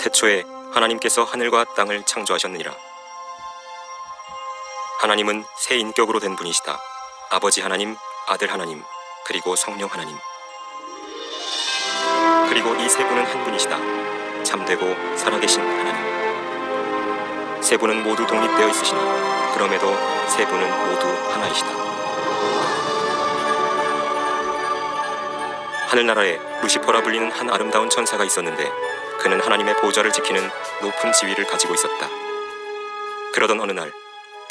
태초에 하나님께서 하늘과 땅을 창조하셨느니라. 하나님은 세 인격으로 된 분이시다. 아버지 하나님, 아들 하나님, 그리고 성령 하나님. 그리고 이 세 분은 한 분이시다. 참되고 살아계신 하나님. 세 분은 모두 독립되어 있으시나 그럼에도 세 분은 모두 하나이시다. 하늘나라에 루시퍼라 불리는 한 아름다운 천사가 있었는데 그는 하나님의 보좌를 지키는 높은 지위를 가지고 있었다. 그러던 어느 날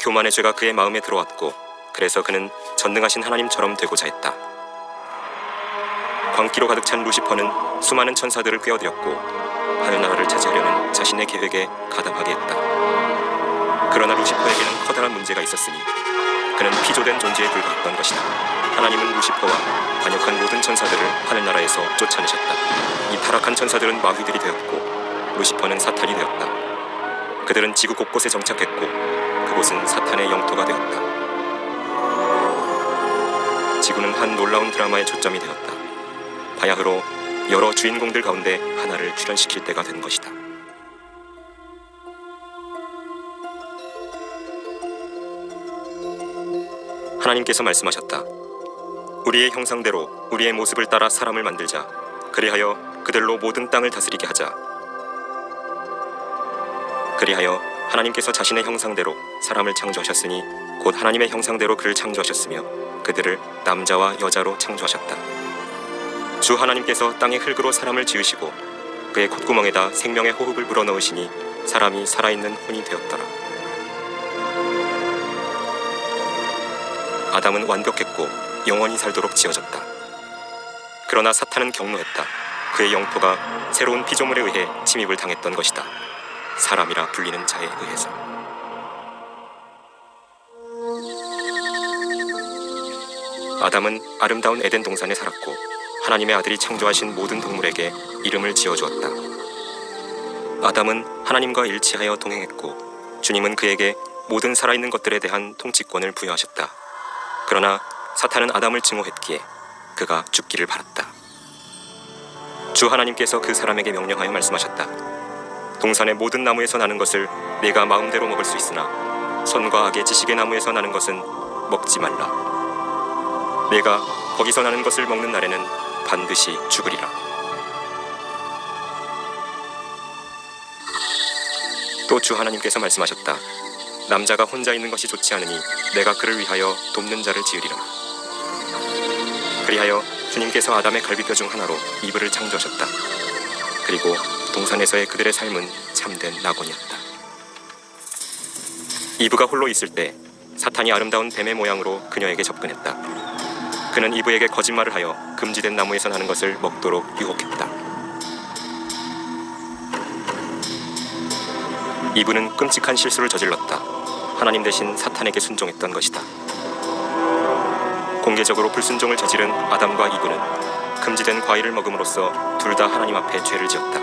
교만의 죄가 그의 마음에 들어왔고 그래서 그는 전능하신 하나님처럼 되고자 했다. 광기로 가득 찬 루시퍼는 수많은 천사들을 꿰어들였고 하늘나라를 차지하려는 자신의 계획에 가담하게 했다. 그러나 루시퍼에게는 커다란 문제가 있었으니 그는 피조된 존재에 불과했던 것이다. 하나님은 루시퍼와 반역한 모든 천사들을 하늘나라에서 쫓아내셨다. 이 타락한 천사들은 마귀들이 되었고 루시퍼는 사탄이 되었다. 그들은 지구 곳곳에 정착했고 그곳은 사탄의 영토가 되었다. 지구는 한 놀라운 드라마의 초점이 되었다. 바야흐로 여러 주인공들 가운데 하나를 출연시킬 때가 된 것이다. 하나님께서 말씀하셨다. 우리의 형상대로 우리의 모습을 따라 사람을 만들자. 그리하여 그들로 모든 땅을 다스리게 하자. 그리하여 하나님께서 자신의 형상대로 사람을 창조하셨으니 곧 하나님의 형상대로 그를 창조하셨으며 그들을 남자와 여자로 창조하셨다. 주 하나님께서 땅의 흙으로 사람을 지으시고 그의 콧구멍에다 생명의 호흡을 불어넣으시니 사람이 살아있는 혼이 되었더라. 아담은 완벽했고 영원히 살도록 지어졌다. 그러나 사탄은 경노했다. 그의 영토가 새로운 피조물에 의해 침입을 당했던 것이다. 사람이라 불리는 자에 의해서. 아담은 아름다운 에덴 동산에 살았고 하나님의 아들이 창조하신 모든 동물에게 이름을 지어주었다. 아담은 하나님과 일치하여 동행했고 주님은 그에게 모든 살아있는 것들에 대한 통치권을 부여하셨다. 그러나 사탄은 아담을 증오했기에 그가 죽기를 바랐다. 주 하나님께서 그 사람에게 명령하여 말씀하셨다. 동산의 모든 나무에서 나는 것을 내가 마음대로 먹을 수 있으나 선과 악의 지식의 나무에서 나는 것은 먹지 말라. 내가 거기서 나는 것을 먹는 날에는 반드시 죽으리라. 또 주 하나님께서 말씀하셨다. 남자가 혼자 있는 것이 좋지 않으니 내가 그를 위하여 돕는 자를 지으리라. 그리하여 주님께서 아담의 갈비뼈 중 하나로 이브를 창조하셨다. 그리고 동산에서의 그들의 삶은 참된 낙원이었다. 이브가 홀로 있을 때 사탄이 아름다운 뱀의 모양으로 그녀에게 접근했다. 그는 이브에게 거짓말을 하여 금지된 나무에서 나는 것을 먹도록 유혹했다. 이브는 끔찍한 실수를 저질렀다. 하나님 대신 사탄에게 순종했던 것이다. 공개적으로 불순종을 저지른 아담과 이브는 금지된 과일을 먹음으로써 둘 다 하나님 앞에 죄를 지었다.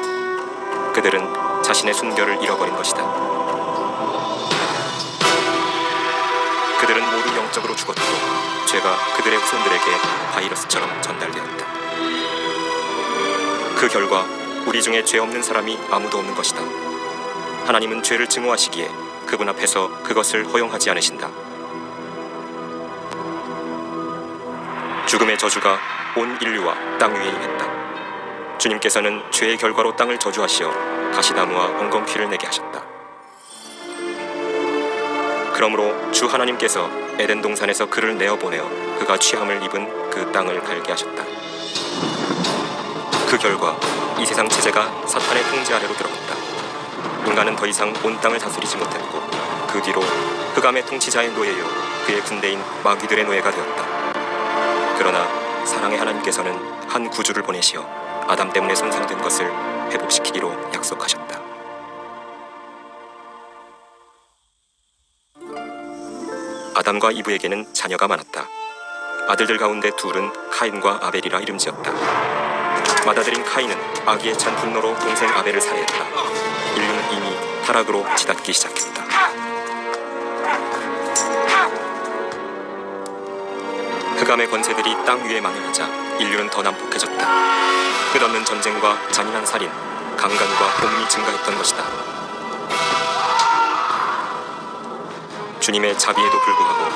그들은 자신의 순결을 잃어버린 것이다. 그들은 모두 영적으로 죽었고 죄가 그들의 후손들에게 바이러스처럼 전달되었다. 그 결과 우리 중에 죄 없는 사람이 아무도 없는 것이다. 하나님은 죄를 증오하시기에 그분 앞에서 그것을 허용하지 않으신다. 죽음의 저주가 온 인류와 땅 위에 임했다. 주님께서는 죄의 결과로 땅을 저주하시어 가시나무와 엉겅퀴를 내게 하셨다. 그러므로 주 하나님께서 에덴 동산에서 그를 내어보내어 그가 취함을 입은 그 땅을 갈게 하셨다. 그 결과 이 세상 체제가 사탄의 통제 아래로 들어갔다. 인간은 더 이상 온 땅을 다스리지 못했고 그 뒤로 흑암의 통치자의 노예요 그의 군대인 마귀들의 노예가 되었다. 그러나 사랑의 하나님께서는 한 구주를 보내시어 아담 때문에 손상된 것을 회복시키기로 약속하셨다. 아담과 이브에게는 자녀가 많았다. 아들들 가운데 둘은 카인과 아벨이라 이름 지었다. 맏아들인 카인은 악의에 찬 분노로 동생 아벨을 살해했다. 인류는 이미 타락으로 치닫기 시작했다. 흑암의 권세들이 땅 위에 만연하자 인류는 더 난폭해졌다. 끝없는 전쟁과 잔인한 살인, 강간과 고문이 증가했던 것이다. 주님의 자비에도 불구하고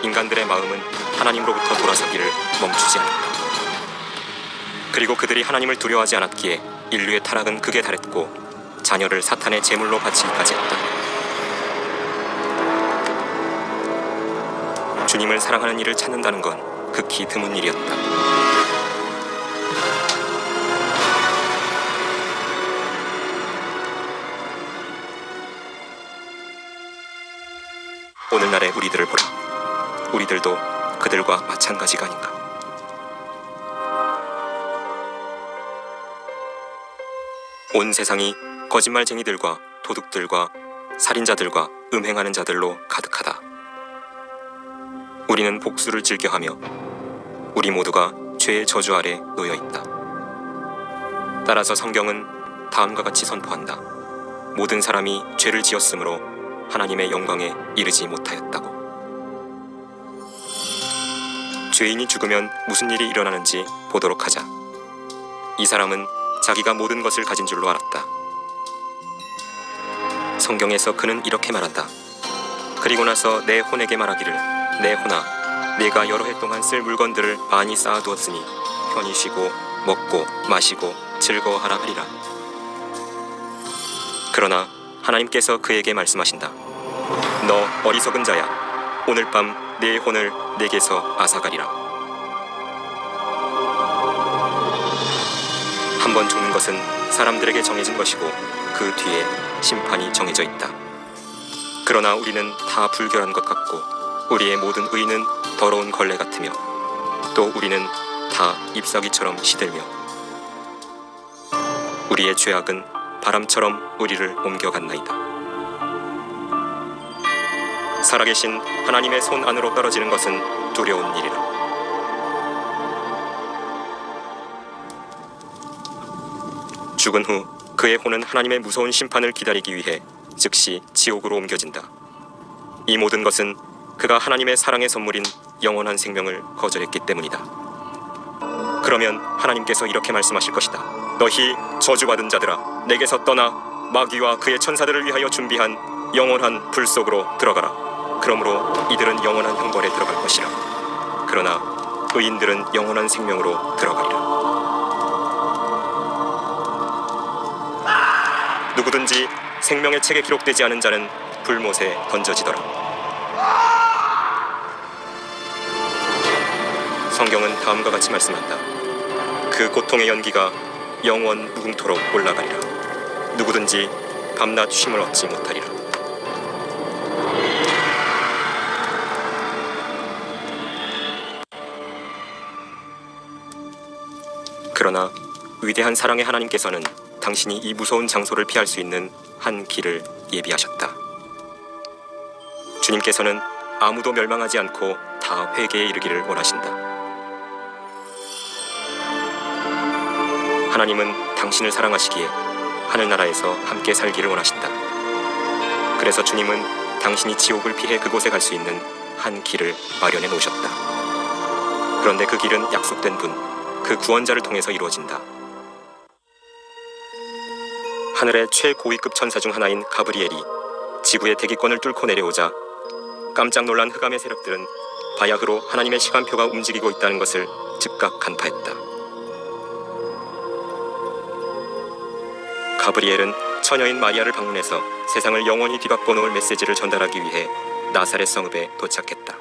인간들의 마음은 하나님으로부터 돌아서기를 멈추지 않았다. 그리고 그들이 하나님을 두려워하지 않았기에 인류의 타락은 극에 달했고 자녀를 사탄의 제물로 바치기까지 했다. 주님을 사랑하는 이를 찾는다는 건 극히 드문 일이었다. 오늘날의 우리들을 보라. 우리들도 그들과 마찬가지가 아닌가. 온 세상이 거짓말쟁이들과 도둑들과 살인자들과 음행하는 자들로 가득하다. 우리는 복수를 즐겨하며 우리 모두가 죄의 저주 아래 놓여 있다. 따라서 성경은 다음과 같이 선포한다. 모든 사람이 죄를 지었으므로 하나님의 영광에 이르지 못하였다고. 죄인이 죽으면 무슨 일이 일어나는지 보도록 하자. 이 사람은 자기가 모든 것을 가진 줄로 알았다. 성경에서 그는 이렇게 말한다. 그리고 나서 내 혼에게 말하기를, 내 혼아, 네가 여러 해 동안 쓸 물건들을 많이 쌓아두었으니 편히 쉬고 먹고 마시고 즐거워하라 하리라. 그러나 하나님께서 그에게 말씀하신다. 너 어리석은 자야. 오늘 밤 내 혼을 내게서 앗아가리라. 한 번 죽는 것은 사람들에게 정해진 것이고 그 뒤에 심판이 정해져 있다. 그러나 우리는 다 불결한 것 같고 우리의 모든 의는 더러운 걸레 같으며 또 우리는 다 잎사귀처럼 시들며 우리의 죄악은 바람처럼 우리를 옮겨갔나이다. 살아계신 하나님의 손 안으로 떨어지는 것은 두려운 일이라. 죽은 후 그의 혼은 하나님의 무서운 심판을 기다리기 위해 즉시 지옥으로 옮겨진다. 이 모든 것은 그가 하나님의 사랑의 선물인 영원한 생명을 거절했기 때문이다. 그러면 하나님께서 이렇게 말씀하실 것이다. 너희 저주받은 자들아, 내게서 떠나 마귀와 그의 천사들을 위하여 준비한 영원한 불 속으로 들어가라. 그러므로 이들은 영원한 형벌에 들어갈 것이라. 그러나 의인들은 영원한 생명으로 들어가리라. 누구든지 생명의 책에 기록되지 않은 자는 불못에 던져지더라. 성경은 다음과 같이 말씀한다. 그 고통의 연기가 영원 무궁토록 올라가리라. 누구든지 밤낮 쉼을 얻지 못하리라. 그러나 위대한 사랑의 하나님께서는 당신이 이 무서운 장소를 피할 수 있는 한 길을 예비하셨다. 주님께서는 아무도 멸망하지 않고 다 회개에 이르기를 원하신다. 하나님은 당신을 사랑하시기에 하늘나라에서 함께 살기를 원하신다. 그래서 주님은 당신이 지옥을 피해 그곳에 갈 수 있는 한 길을 마련해 놓으셨다. 그런데 그 길은 약속된 분, 그 구원자를 통해서 이루어진다. 하늘의 최고위급 천사 중 하나인 가브리엘이 지구의 대기권을 뚫고 내려오자 깜짝 놀란 흑암의 세력들은 바야흐로 하나님의 시간표가 움직이고 있다는 것을 즉각 간파했다. 가브리엘은 처녀인 마리아를 방문해서 세상을 영원히 뒤바꿔 놓을 메시지를 전달하기 위해 나사렛 성읍에 도착했다.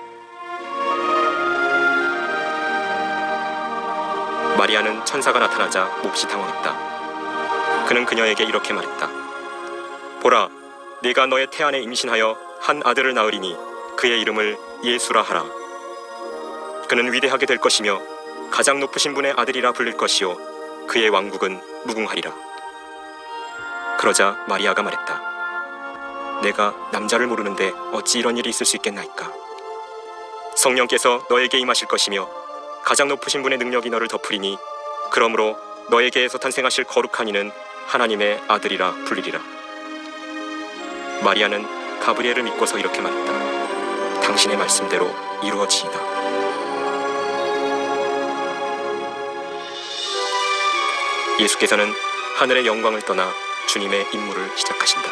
마리아는 천사가 나타나자 몹시 당황했다. 그는 그녀에게 이렇게 말했다. 보라, 네가 너의 태안에 임신하여 한 아들을 낳으리니 그의 이름을 예수라 하라. 그는 위대하게 될 것이며 가장 높으신 분의 아들이라 불릴 것이요 그의 왕국은 무궁하리라. 그러자 마리아가 말했다. 내가 남자를 모르는데 어찌 이런 일이 있을 수 있겠나이까. 성령께서 너에게 임하실 것이며 가장 높으신 분의 능력이 너를 덮으리니 그러므로 너에게서 탄생하실 거룩한 이는 하나님의 아들이라 불리리라. 마리아는 가브리엘을 믿고서 이렇게 말했다. 당신의 말씀대로 이루어지이다. 예수께서는 하늘의 영광을 떠나 주님의 임무를 시작하신다.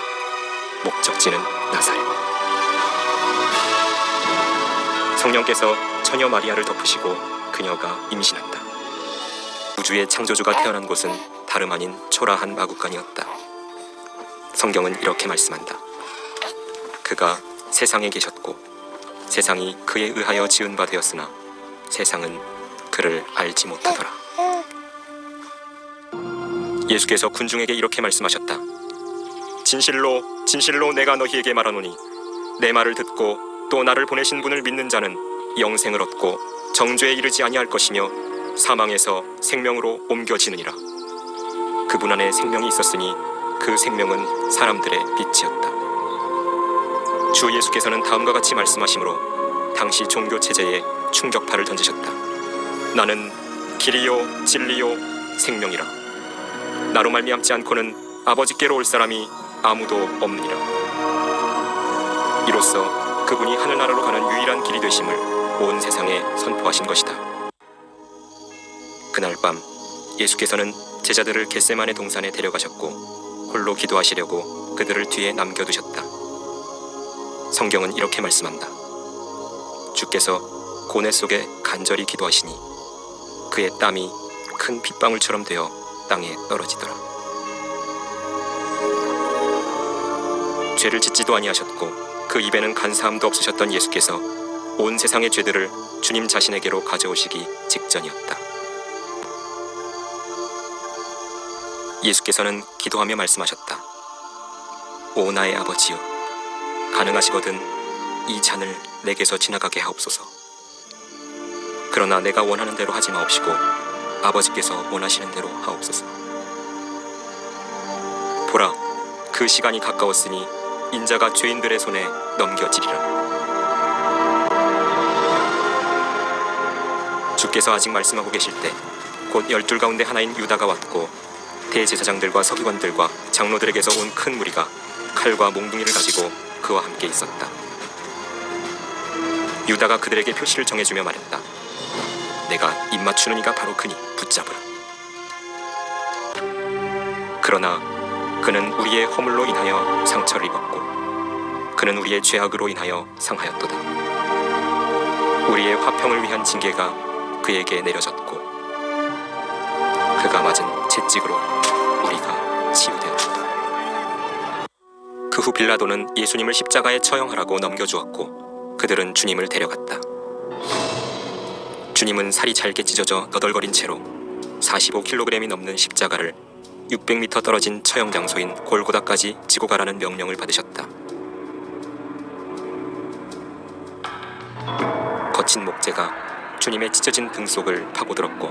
목적지는 나사렛. 성령께서 처녀 마리아를 덮으시고 그녀가 임신한다. 우주의 창조주가 태어난 곳은 다름 아닌 초라한 마구간이었다. 성경은 이렇게 말씀한다. 그가 세상에 계셨고 세상이 그에 의하여 지은 바 되었으나 세상은 그를 알지 못하더라. 예수께서 군중에게 이렇게 말씀하셨다. 진실로 진실로 내가 너희에게 말하노니 내 말을 듣고 또 나를 보내신 분을 믿는 자는 영생을 얻고 정죄에 이르지 아니할 것이며 사망에서 생명으로 옮겨지느니라. 그분 안에 생명이 있었으니 그 생명은 사람들의 빛이었다. 주 예수께서는 다음과 같이 말씀하시므로 당시 종교 체제에 충격파를 던지셨다. 나는 길이요 진리요 생명이라. 나로 말미암지 않고는 아버지께로 올 사람이 아무도 없느니라. 이로써 그분이 하늘나라로 가는 유일한 길이 되심을 온 세상에 선포하신 것이다. 그날 밤 예수께서는 제자들을 겟세마네 동산에 데려가셨고 홀로 기도하시려고 그들을 뒤에 남겨두셨다. 성경은 이렇게 말씀한다. 주께서 고뇌 속에 간절히 기도하시니 그의 땀이 큰 핏방울처럼 되어 땅에 떨어지더라. 죄를 짓지도 아니하셨고 그 입에는 간사함도 없으셨던 예수께서 온 세상의 죄들을 주님 자신에게로 가져오시기 직전이었다. 예수께서는 기도하며 말씀하셨다. 오 나의 아버지여, 가능하시거든 이 잔을 내게서 지나가게 하옵소서. 그러나 내가 원하는 대로 하지 마옵시고 아버지께서 원하시는 대로 하옵소서. 보라, 그 시간이 가까웠으니 인자가 죄인들의 손에 넘겨지리라. 주께서 아직 말씀하고 계실 때 곧 12 가운데 하나인 유다가 왔고 대제사장들과 서기관들과 장로들에게서 온 큰 무리가 칼과 몽둥이를 가지고 그와 함께 있었다. 유다가 그들에게 표시를 정해주며 말했다. 내가 입맞추는 이가 바로 그니 붙잡으라. 그러나 그는 우리의 허물로 인하여 상처를 입었고 그는 우리의 죄악으로 인하여 상하였도다. 우리의 화평을 위한 징계가 그에게 내려졌고 그가 맞은 채찍으로 우리가 치유되었다. 그 후 빌라도는 예수님을 십자가에 처형하라고 넘겨주었고 그들은 주님을 데려갔다. 주님은 살이 잘게 찢어져 너덜거린 채로 45kg이 넘는 십자가를 600m 떨어진 처형 장소인 골고다까지 지고 가라는 명령을 받으셨다. 거친 목재가 주님의 찢어진 등 속을 파고들었고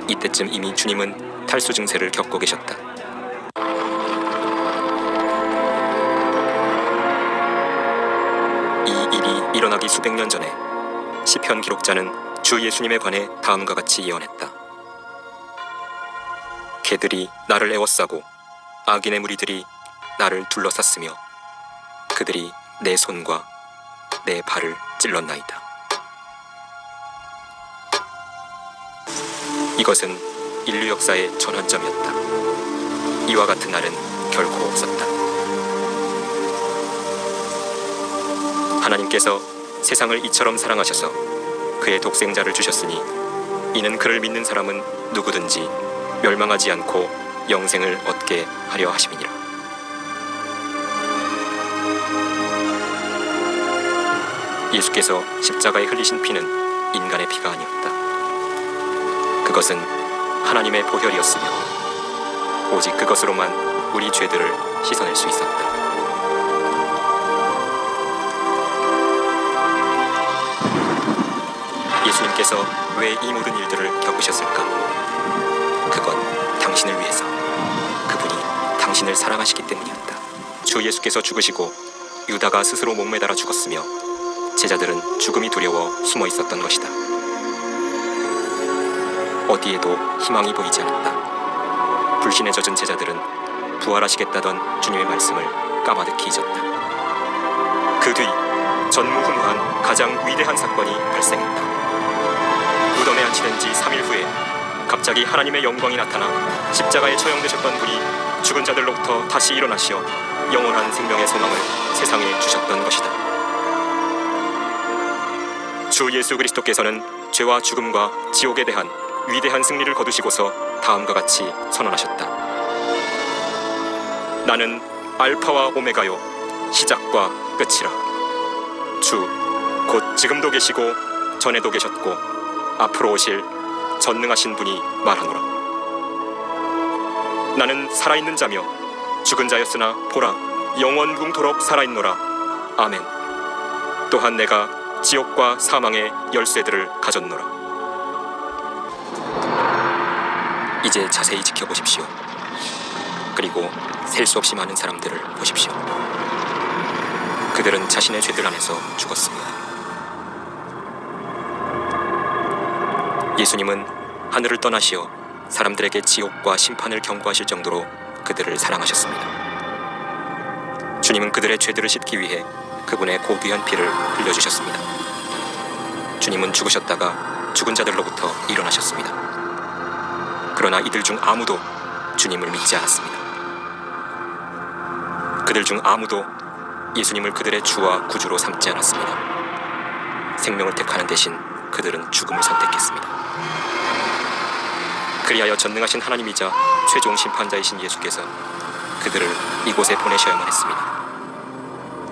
이때쯤 이미 주님은 탈수 증세를 겪고 계셨다. 이 일이 일어나기 수백 년 전에 시편 기록자는 주 예수님에 관해 다음과 같이 예언했다. 개들이 나를 에워싸고 악인의 무리들이 나를 둘러쌌으며 그들이 내 손과 내 발을 찔렀나이다. 이것은 인류 역사의 전환점이었다. 이와 같은 날은 결코 없었다. 하나님께서 세상을 이처럼 사랑하셔서 그의 독생자를 주셨으니 이는 그를 믿는 사람은 누구든지 멸망하지 않고 영생을 얻게 하려 하심이니라. 예수께서 십자가에 흘리신 피는 인간의 피가 아니었다. 그것은 하나님의 보혈이었으며 오직 그것으로만 우리 죄들을 씻어낼 수 있었다. 예수님께서 왜 이 모든 일들을 겪으셨을까? 그건 당신을 위해서, 그분이 당신을 사랑하시기 때문이었다. 주 예수께서 죽으시고 유다가 스스로 목매달아 죽었으며 제자들은 죽음이 두려워 숨어 있었던 것이다. 어디에도 희망이 보이지 않았다. 불신에 젖은 제자들은 부활하시겠다던 주님의 말씀을 까마득히 잊었다. 그 뒤 전무후무한 가장 위대한 사건이 발생했다. 무덤에 안치된 지 3일 후에 갑자기 하나님의 영광이 나타나 십자가에 처형되셨던 분이 죽은 자들로부터 다시 일어나시어 영원한 생명의 소망을 세상에 주셨던 것이다. 주 예수 그리스도께서는 죄와 죽음과 지옥에 대한 위대한 승리를 거두시고서 다음과 같이 선언하셨다. 나는 알파와 오메가요 시작과 끝이라. 주 곧 지금도 계시고 전에도 계셨고 앞으로 오실 전능하신 분이 말하노라. 나는 살아있는 자며 죽은 자였으나 보라 영원궁토록 살아있노라. 아멘. 또한 내가 지옥과 사망의 열쇠들을 가졌노라. 이제 자세히 지켜보십시오. 그리고 셀 수 없이 많은 사람들을 보십시오. 그들은 자신의 죄들 안에서 죽었습니다. 예수님은 하늘을 떠나시어 사람들에게 지옥과 심판을 경고하실 정도로 그들을 사랑하셨습니다. 주님은 그들의 죄들을 씻기 위해 그분의 고귀한 피를 흘려주셨습니다. 주님은 죽으셨다가 죽은 자들로부터 일어나셨습니다. 그러나 이들 중 아무도 주님을 믿지 않았습니다. 그들 중 아무도 예수님을 그들의 주와 구주로 삼지 않았습니다. 생명을 택하는 대신 그들은 죽음을 선택했습니다. 그리하여 전능하신 하나님이자 최종 심판자이신 예수께서 그들을 이곳에 보내셔야만 했습니다.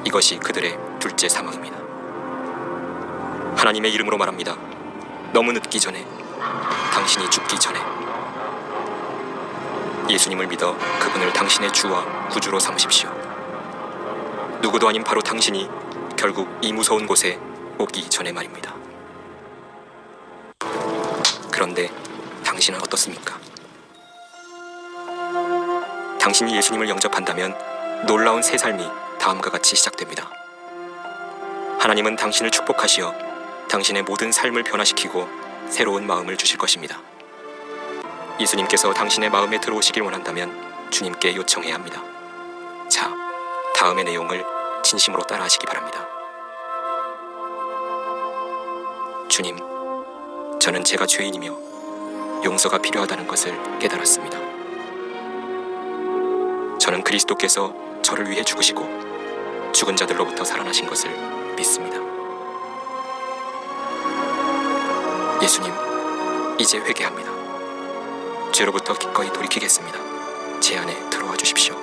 이것이 그들의 둘째 사망입니다. 하나님의 이름으로 말합니다. 너무 늦기 전에, 당신이 죽기 전에 예수님을 믿어 그분을 당신의 주와 구주로 삼으십시오. 누구도 아닌 바로 당신이 결국 이 무서운 곳에 오기 전에 말입니다. 그런데 당신은 어떻습니까? 당신이 예수님을 영접한다면 놀라운 새 삶이 다음과 같이 시작됩니다. 하나님은 당신을 축복하시어 당신의 모든 삶을 변화시키고 새로운 마음을 주실 것입니다. 예수님께서 당신의 마음에 들어오시길 원한다면 주님께 요청해야 합니다. 자, 다음의 내용을 진심으로 따라하시기 바랍니다. 주님, 저는 제가 죄인이며 용서가 필요하다는 것을 깨달았습니다. 저는 그리스도께서 저를 위해 죽으시고 죽은 자들로부터 살아나신 것을 믿습니다. 예수님, 이제 회개합니다. 죄로부터 기꺼이 돌이키겠습니다. 제 안에 들어와 주십시오.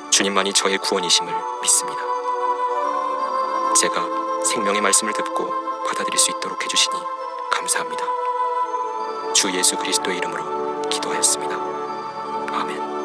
주님만이 저의 구원이심을 믿습니다. 제가 생명의 말씀을 듣고 받아들일 수 있도록 해주시니 감사합니다. 주 예수 그리스도의 이름으로 기도하였습니다. 아멘.